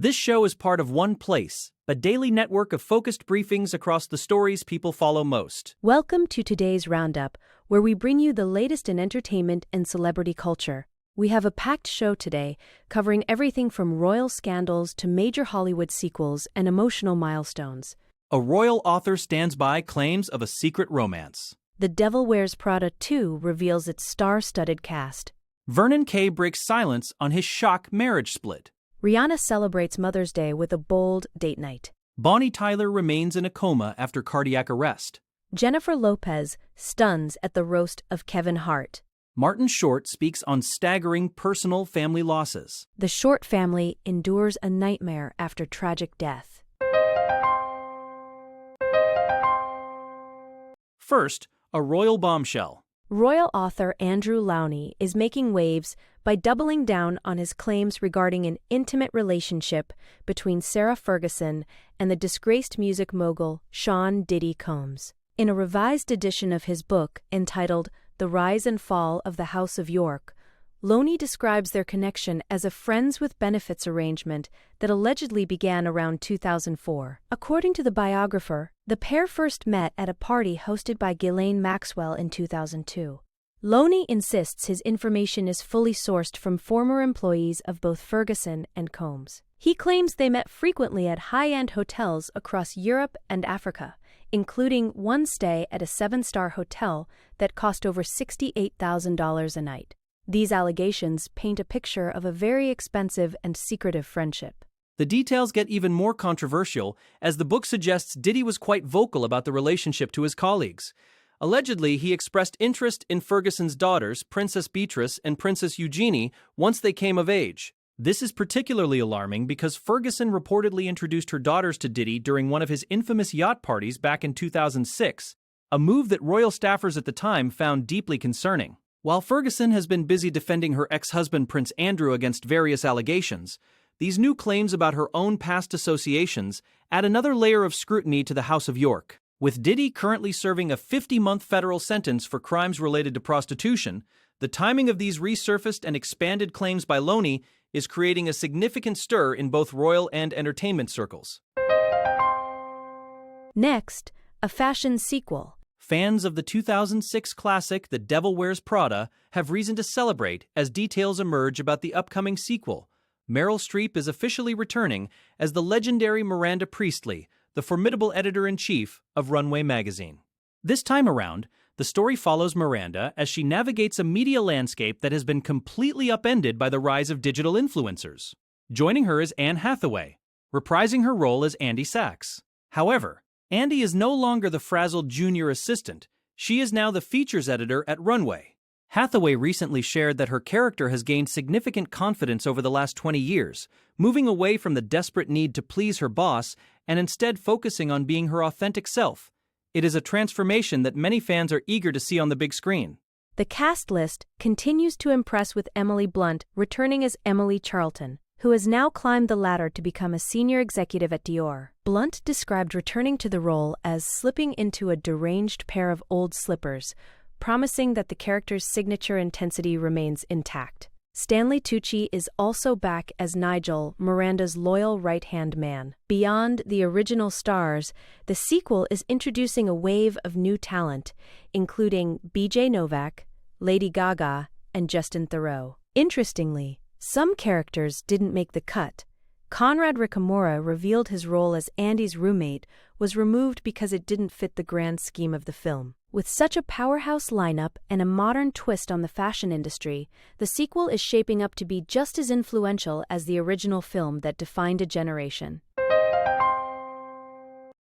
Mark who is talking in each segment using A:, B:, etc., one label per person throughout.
A: This show is part of OnePlace, a daily network of focused briefings across the stories people follow most.
B: Welcome to today's Roundup, where we bring you the latest in entertainment and celebrity culture. We have a packed show today, covering everything from royal scandals to major Hollywood sequels and emotional milestones.
A: A royal author stands by claims of a secret romance.
B: The Devil Wears Prada 2 reveals its star-studded cast.
A: Vernon Kay breaks silence on his shock marriage split.
B: Rihanna celebrates Mother's Day with a bold date night.
A: Bonnie Tyler remains in a coma after cardiac arrest.
B: Jennifer Lopez stuns at the roast of Kevin Hart.
A: Martin Short speaks on staggering personal family losses.
B: The Short family endures a nightmare after tragic death.
A: First, a royal bombshell.
B: Royal author Andrew Lowney is making waves by doubling down on his claims regarding an intimate relationship between Sarah Ferguson and the disgraced music mogul Sean Diddy Combs. In a revised edition of his book entitled The Rise and Fall of the House of York, Lowney describes their connection as a friends with benefits arrangement that allegedly began around 2004. According to the biographer, the pair first met at a party hosted by Ghislaine Maxwell in 2002. Lowney insists his information is fully sourced from former employees of both Ferguson and Combs. He claims they met frequently at high-end hotels across Europe and Africa, including one stay at a 7-star hotel that cost over $68,000 a night. These allegations paint a picture of a very expensive and secretive friendship.
A: The details get even more controversial, as the book suggests Diddy was quite vocal about the relationship to his colleagues. Allegedly, he expressed interest in Ferguson's daughters, Princess Beatrice and Princess Eugenie, once they came of age. This is particularly alarming because Ferguson reportedly introduced her daughters to Diddy during one of his infamous yacht parties back in 2006, a move that royal staffers at the time found deeply concerning. While Ferguson has been busy defending her ex-husband Prince Andrew against various allegations, these new claims about her own past associations add another layer of scrutiny to the House of York. With Diddy currently serving a 50-month federal sentence for crimes related to prostitution, the timing of these resurfaced and expanded claims by Lowney is creating a significant stir in both royal and entertainment circles.
B: Next, a fashion sequel.
A: Fans of the 2006 classic The Devil Wears Prada have reason to celebrate as details emerge about the upcoming sequel. Meryl Streep is officially returning as the legendary Miranda Priestley, the formidable editor-in-chief of Runway magazine. This time around, the story follows Miranda as she navigates a media landscape that has been completely upended by the rise of digital influencers. Joining her is Anne Hathaway, reprising her role as Andy Sachs. However, Andy is no longer the frazzled junior assistant. She is now the features editor at Runway. Hathaway recently shared that her character has gained significant confidence over the last 20 years, moving away from the desperate need to please her boss and instead focusing on being her authentic self. It is a transformation that many fans are eager to see on the big screen.
B: The cast list continues to impress, with Emily Blunt returning as Emily Charlton, who has now climbed the ladder to become a senior executive at Dior. Blunt described returning to the role as slipping into a deranged pair of old slippers, promising that the character's signature intensity remains intact. Stanley Tucci is also back as Nigel, Miranda's loyal right-hand man. Beyond the original stars, the sequel is introducing a wave of new talent, including BJ Novak, Lady Gaga, and Justin Theroux. Interestingly, some characters didn't make the cut. Conrad Ricamora revealed his role as Andy's roommate was removed because it didn't fit the grand scheme of the film. With such a powerhouse lineup and a modern twist on the fashion industry, the sequel is shaping up to be just as influential as the original film that defined a generation.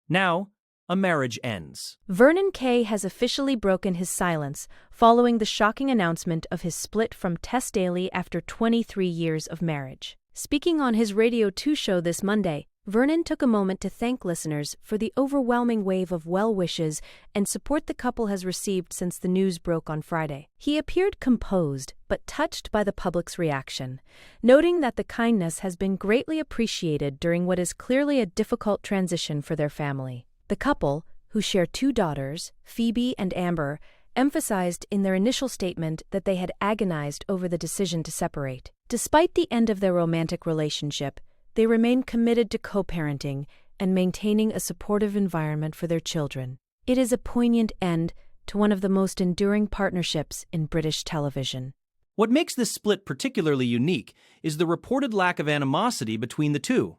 A: Now, a marriage ends.
B: Vernon Kay has officially broken his silence following the shocking announcement of his split from Tess Daly after 23 years of marriage. Speaking on his Radio 2 show this Monday, Vernon took a moment to thank listeners for the overwhelming wave of well wishes and support the couple has received since the news broke on Friday. He appeared composed but touched by the public's reaction, noting that the kindness has been greatly appreciated during what is clearly a difficult transition for their family. The couple, who share 2 daughters, Phoebe and Amber, emphasized in their initial statement that they had agonized over the decision to separate. Despite the end of their romantic relationship, they remain committed to co-parenting and maintaining a supportive environment for their children. It is a poignant end to one of the most enduring partnerships in British television.
A: What makes this split particularly unique is the reported lack of animosity between the two.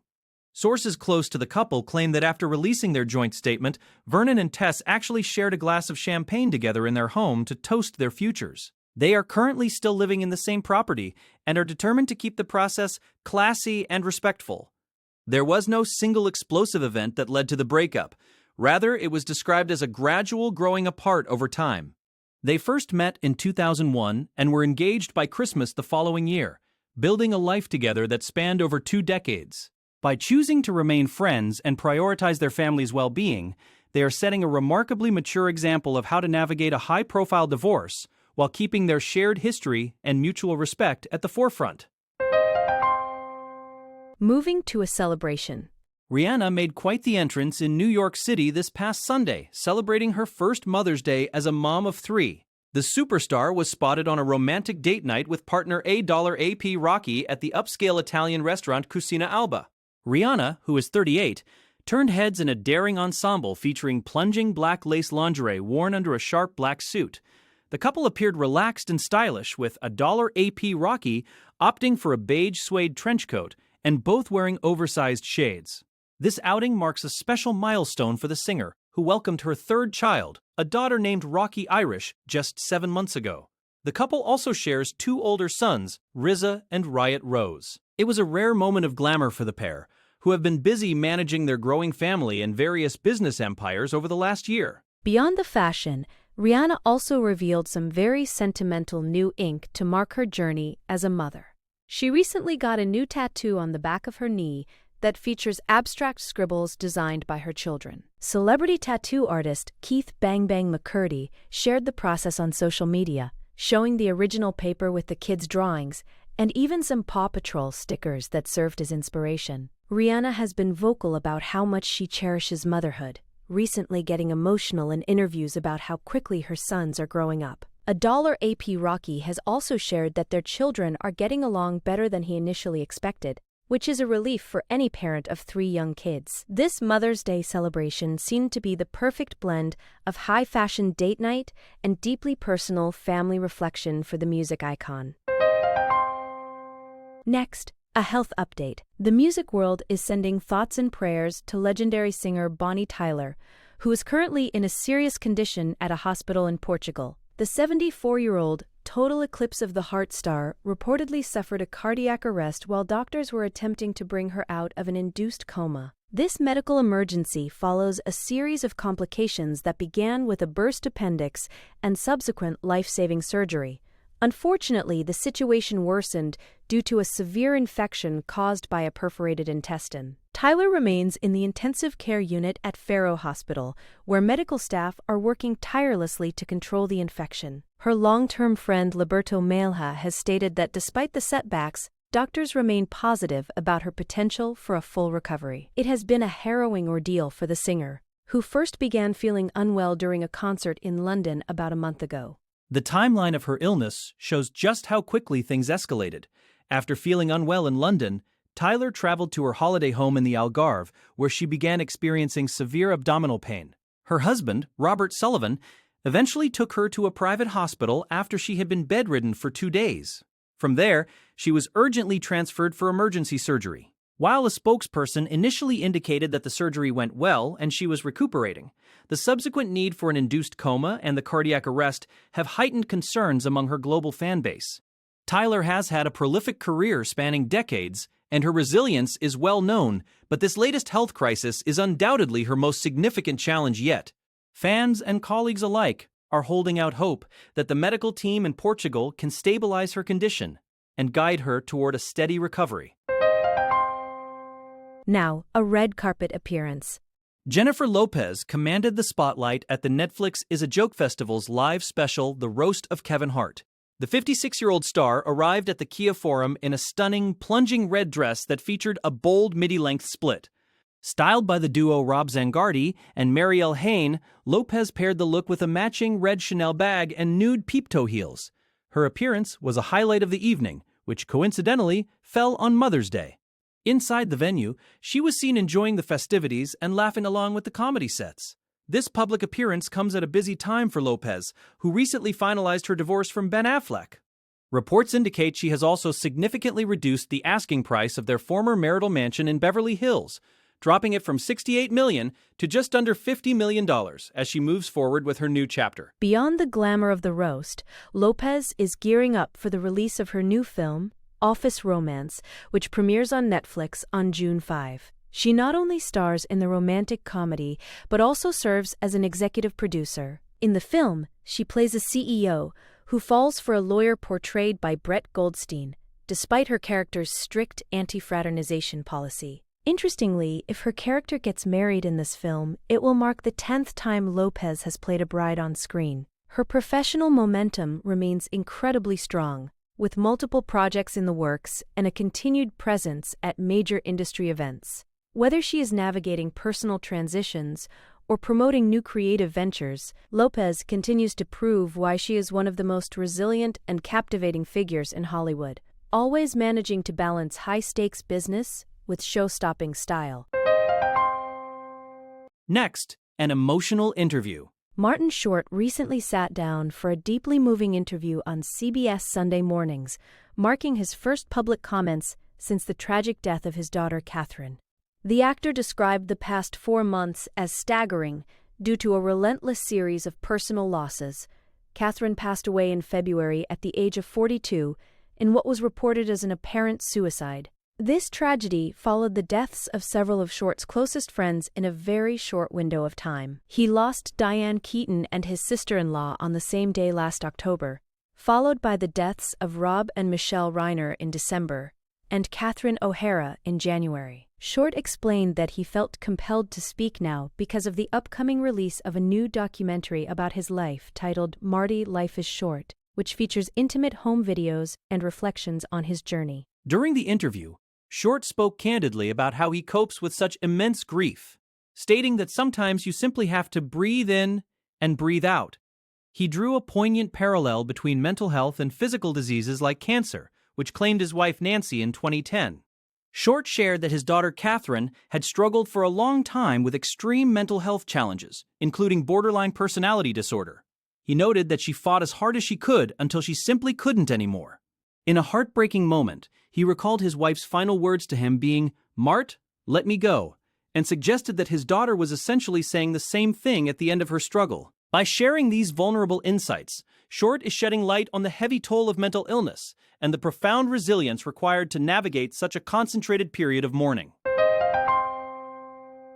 A: Sources close to the couple claim that after releasing their joint statement, Vernon and Tess actually shared a glass of champagne together in their home to toast their futures. They are currently still living in the same property and are determined to keep the process classy and respectful. There was no single explosive event that led to the breakup. Rather, it was described as a gradual growing apart over time. They first met in 2001 and were engaged by Christmas the following year, building a life together that spanned over 2 decades. By choosing to remain friends and prioritize their family's well-being, they are setting a remarkably mature example of how to navigate a high-profile divorce while keeping their shared history and mutual respect at the forefront.
B: Moving to a celebration.
A: Rihanna made quite the entrance in New York City this past Sunday, celebrating her first Mother's Day as a mom of 3. The superstar was spotted on a romantic date night with partner AP Rocky at the upscale Italian restaurant Cucina Alba. Rihanna, who is 38, turned heads in a daring ensemble featuring plunging black lace lingerie worn under a sharp black suit. The couple appeared relaxed and stylish, with AP Rocky opting for a beige suede trench coat and both wearing oversized shades. This outing marks a special milestone for the singer, who welcomed her 3rd child, a daughter named Rocky Irish, just 7 months ago. The couple also shares 2 older sons, Rizza and Riot Rose. It was a rare moment of glamour for the pair, who have been busy managing their growing family and various business empires over the last year.
B: Beyond the fashion, Rihanna also revealed some very sentimental new ink to mark her journey as a mother. She recently got a new tattoo on the back of her knee that features abstract scribbles designed by her children. Celebrity tattoo artist Keith Bang Bang McCurdy shared the process on social media, showing the original paper with the kids' drawings and even some Paw Patrol stickers that served as inspiration. Rihanna has been vocal about how much she cherishes motherhood, recently getting emotional in interviews about how quickly her sons are growing up. AP Rocky has also shared that their children are getting along better than he initially expected, which is a relief for any parent of 3 young kids. This Mother's Day celebration seemed to be the perfect blend of high-fashion date night and deeply personal family reflection for the music icon. Next, a health update. The music world is sending thoughts and prayers to legendary singer Bonnie Tyler, who is currently in a serious condition at a hospital in Portugal. The 74-year-old total eclipse of the heart star reportedly suffered a cardiac arrest while doctors were attempting to bring her out of an induced coma. This medical emergency follows a series of complications that began with a burst appendix and subsequent life-saving surgery. Unfortunately, the situation worsened due to a severe infection caused by a perforated intestine. Tyler remains in the intensive care unit at Faro Hospital, where medical staff are working tirelessly to control the infection. Her long-term friend Liberto Melha has stated that despite the setbacks, doctors remain positive about her potential for a full recovery. It has been a harrowing ordeal for the singer, who first began feeling unwell during a concert in London about a month ago.
A: The timeline of her illness shows just how quickly things escalated. After feeling unwell in London, Tyler traveled to her holiday home in the Algarve, where she began experiencing severe abdominal pain. Her husband, Robert Sullivan, eventually took her to a private hospital after she had been bedridden for 2 days. From there, she was urgently transferred for emergency surgery. While a spokesperson initially indicated that the surgery went well and she was recuperating, the subsequent need for an induced coma and the cardiac arrest have heightened concerns among her global fan base. Tyler has had a prolific career spanning decades, and her resilience is well known, but this latest health crisis is undoubtedly her most significant challenge yet. Fans and colleagues alike are holding out hope that the medical team in Portugal can stabilize her condition and guide her toward a steady recovery.
B: Now, a red carpet appearance.
A: Jennifer Lopez commanded the spotlight at the Netflix Is a Joke Festival's live special, The Roast of Kevin Hart. The 56-year-old star arrived at the Kia Forum in a stunning, plunging red dress that featured a bold midi-length split. Styled by the duo Rob Zangardi and Marielle Hain, Lopez paired the look with a matching red Chanel bag and nude peep-toe heels. Her appearance was a highlight of the evening, which coincidentally fell on Mother's Day. Inside the venue, she was seen enjoying the festivities and laughing along with the comedy sets. This public appearance comes at a busy time for Lopez, who recently finalized her divorce from Ben Affleck. Reports indicate she has also significantly reduced the asking price of their former marital mansion in Beverly Hills, dropping it from $68 million to just under $50 million as she moves forward with her new chapter.
B: Beyond the glamour of the roast, Lopez is gearing up for the release of her new film, Office Romance, which premieres on Netflix on June 5. She not only stars in the romantic comedy, but also serves as an executive producer. In the film, she plays a CEO who falls for a lawyer portrayed by Brett Goldstein, despite her character's strict anti-fraternization policy. Interestingly, if her character gets married in this film, it will mark the 10th time Lopez has played a bride on screen. Her professional momentum remains incredibly strong, with multiple projects in the works and a continued presence at major industry events. Whether she is navigating personal transitions or promoting new creative ventures, Lopez continues to prove why she is one of the most resilient and captivating figures in Hollywood, always managing to balance high-stakes business with show-stopping style.
A: Next, an emotional interview.
B: Martin Short recently sat down for a deeply moving interview on CBS Sunday mornings, marking his first public comments since the tragic death of his daughter Catherine. The actor described the past 4 months as staggering due to a relentless series of personal losses. Catherine passed away in February at the age of 42 in what was reported as an apparent suicide. This tragedy followed the deaths of several of Short's closest friends in a very short window of time. He lost Diane Keaton and his sister-in-law on the same day last October, followed by the deaths of Rob and Michelle Reiner in December, and Catherine O'Hara in January. Short explained that he felt compelled to speak now because of the upcoming release of a new documentary about his life titled Marty, Life is Short, which features intimate home videos and reflections on his journey.
A: During the interview, Short spoke candidly about how he copes with such immense grief, stating that sometimes you simply have to breathe in and breathe out. He drew a poignant parallel between mental health and physical diseases like cancer, which claimed his wife Nancy in 2010. Short shared that his daughter Catherine had struggled for a long time with extreme mental health challenges, including borderline personality disorder. He noted that she fought as hard as she could until she simply couldn't anymore. In a heartbreaking moment, he recalled his wife's final words to him being, "Mart, let me go," and suggested that his daughter was essentially saying the same thing at the end of her struggle. By sharing these vulnerable insights, Short is shedding light on the heavy toll of mental illness and the profound resilience required to navigate such a concentrated period of mourning.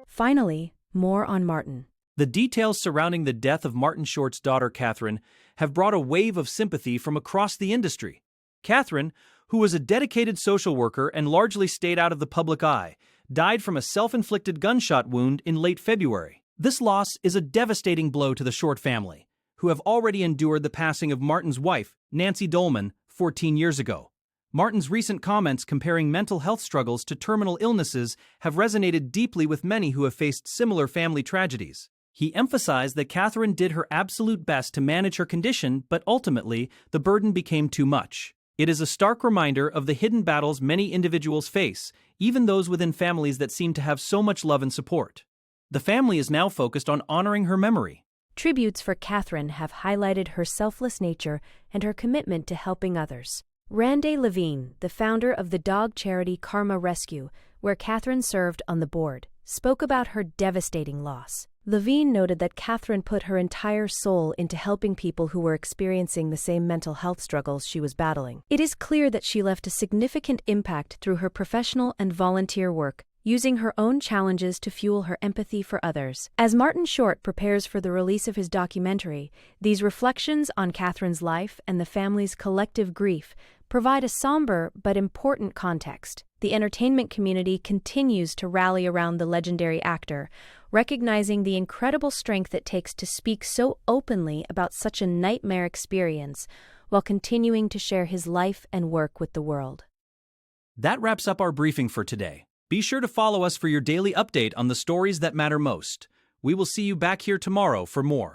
B: Finally, more on Martin.
A: The details surrounding the death of Martin Short's daughter Catherine have brought a wave of sympathy from across the industry. Catherine, who was a dedicated social worker and largely stayed out of the public eye, died from a self-inflicted gunshot wound in late February. This loss is a devastating blow to the Short family, who have already endured the passing of Martin's wife, Nancy Dolman, 14 years ago. Martin's recent comments comparing mental health struggles to terminal illnesses have resonated deeply with many who have faced similar family tragedies. He emphasized that Catherine did her absolute best to manage her condition, but ultimately, the burden became too much. It is a stark reminder of the hidden battles many individuals face, even those within families that seem to have so much love and support. The family is now focused on honoring her memory.
B: Tributes for Catherine have highlighted her selfless nature and her commitment to helping others. Randy Levine, the founder of the dog charity Karma Rescue, where Catherine served on the board, spoke about her devastating loss. Levine noted that Catherine put her entire soul into helping people who were experiencing the same mental health struggles she was battling. It is clear that she left a significant impact through her professional and volunteer work, using her own challenges to fuel her empathy for others. As Martin Short prepares for the release of his documentary, these reflections on Catherine's life and the family's collective grief provide a somber but important context. The entertainment community continues to rally around the legendary actor, recognizing the incredible strength it takes to speak so openly about such a nightmare experience while continuing to share his life and work with the world.
A: That wraps up our briefing for today. Be sure to follow us for your daily update on the stories that matter most. We will see you back here tomorrow for more.